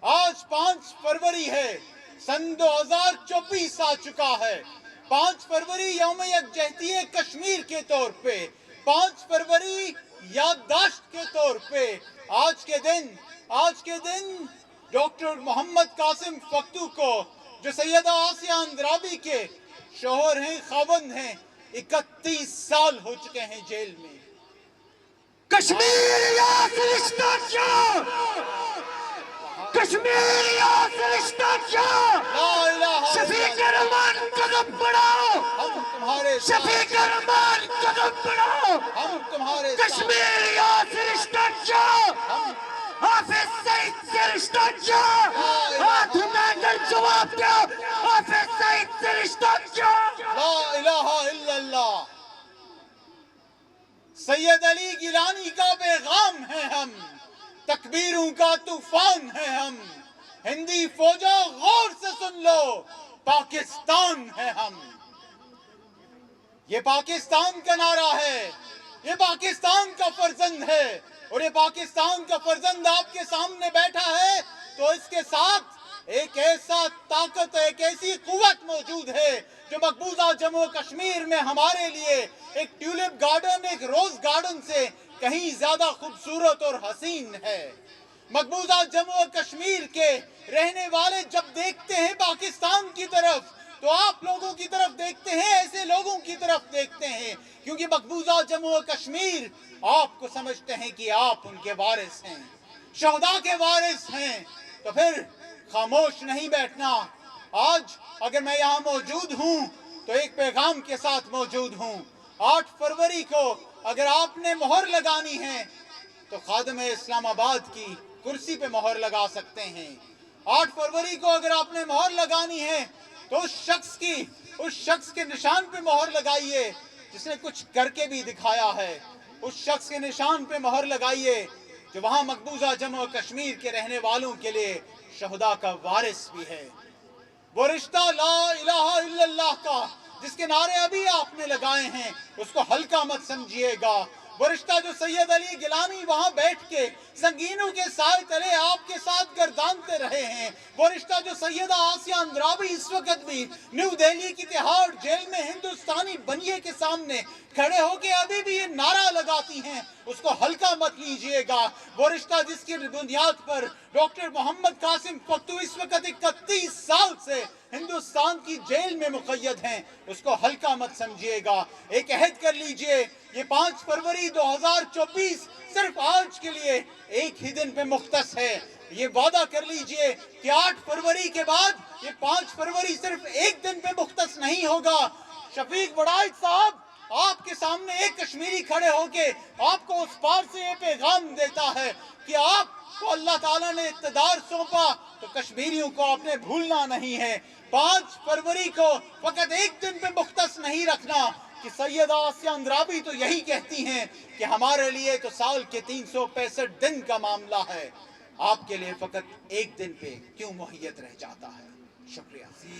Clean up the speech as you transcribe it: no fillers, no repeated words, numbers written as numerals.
आज 5 फरवरी है, सन 2024 आ चुका है। 5 फरवरी यौम यकजहती कश्मीर के तौर पे, 5 फरवरी याददाश्त के तौर पे आज के दिन डॉक्टर मोहम्मद कासिम फक्तू को, जो सैयदा आसिया अंद्राबी के शोहर हैं, खावंद हैं, 31 साल हो चुके हैं जेल में। कश्मीर या फिलिस्तीन ला इलाहा शफीक रहमान कदम बढ़ाओ, हम तुम्हारे साथ, शफीक रहमान कदम बढ़ाओ। हम तुम्हारे साथ, कश्मीर या फिलिस्तीन हाफिज सईद से रिश्ता क्या? हाथ उठाकर जवाब दो, हाफिज सईद से रिश्ता क्या? ला इलाहा इल्लल्लाह। सैयद अली गिलानी का पैगाम है हम, तकबीरों का तूफान है हम। हिंदी फौजों गौर से सुन लो, पाकिस्तान है हम। ये पाकिस्तान का नारा है, ये पाकिस्तान का फर्जंद है, और ये पाकिस्तान का फर्जंद आपके सामने बैठा है तो इसके साथ एक ऐसा ताकत, एक ऐसी कुव्वत मौजूद है जो मकबूजा जम्मू कश्मीर में हमारे लिए एक ट्यूलिप गार्डन, एक रोज गार्डन से कहीं ज्यादा खूबसूरत और हसीन है। मकबूजा जम्मू कश्मीर के रहने वाले जब देखते हैं पाकिस्तान की तरफ तो आप लोगों की तरफ देखते हैं, ऐसे लोगों की तरफ देखते हैं, क्योंकि मकबूजा जम्मू कश्मीर आपको समझते हैं कि आप उनके वारिस हैं, शहदा के वारिस हैं। तो फिर खामोश नहीं बैठना। आज अगर मैं यहाँ मौजूद हूँ तो एक पैगाम के साथ मौजूद हूँ। 8 फरवरी को अगर आपने मोहर लगानी है तो खादिम इस्लामाबाद की कुर्सी पे मोहर लगा सकते हैं। 8 फरवरी को अगर आपने मोहर लगानी है तो उस शख्स के निशान पे मोहर लगाइए जिसने कुछ करके भी दिखाया है। उस शख्स के निशान पे मोहर लगाइए जो वहां मकबूजा जम्मू कश्मीर के रहने वालों के लिए शहदा का वारिस भी है। वो रिश्ता ला इलाहा इल्लल्लाह का जिसके नारे अभी आपने लगाए हैं उसको हल्का मत समझिएगा। वो रिश्ता जो सैयद अली गिलानी वहां बैठ के संगीनों के साए तले आपके साथ गर्दानते रहे हैं, वो रिश्ता जो सैयदा आसिया अंद्राबी इस वक्त भी न्यू दिल्ली की तिहाड़ जेल में हिंदुस्तानी बनिए के सामने खड़े होके अभी भी ये नारा लगाती हैं, उसको हल्का मत लीजिएगा। वो रिश्ता जिसकी बुनियाद पर डॉक्टर मोहम्मद कासिम फक्तू इस वक्त 31 साल से हिंदुस्तान की जेल में मुक़य्यद हैं, उसको हल्का मत समझिएगा। एक अहद कर लीजिए, ये 5 फरवरी 2024 सिर्फ आज के लिए एक ही दिन पे मुख्तस है। ये वादा कर लीजिए कि 8 फरवरी के बाद ये 5 फरवरी सिर्फ एक दिन पे मुख्तस नहीं होगा। शफीक बड़ाइच साहब आपके सामने एक कश्मीरी खड़े होके आपको उस पार से ये पैगाम देता है कि आपको अल्लाह ताला ने इक़्तिदार सौंपा तो कश्मीरियों को आपने भूलना नहीं है। 5 फरवरी को फकत एक दिन पे मुख्तस नहीं रखना कि सैयदा आसिया अंद्राबी तो यही कहती हैं कि हमारे लिए तो साल के 365 दिन का मामला है, आपके लिए फकत एक दिन पे क्यों मुहैयत रह जाता है। शुक्रिया।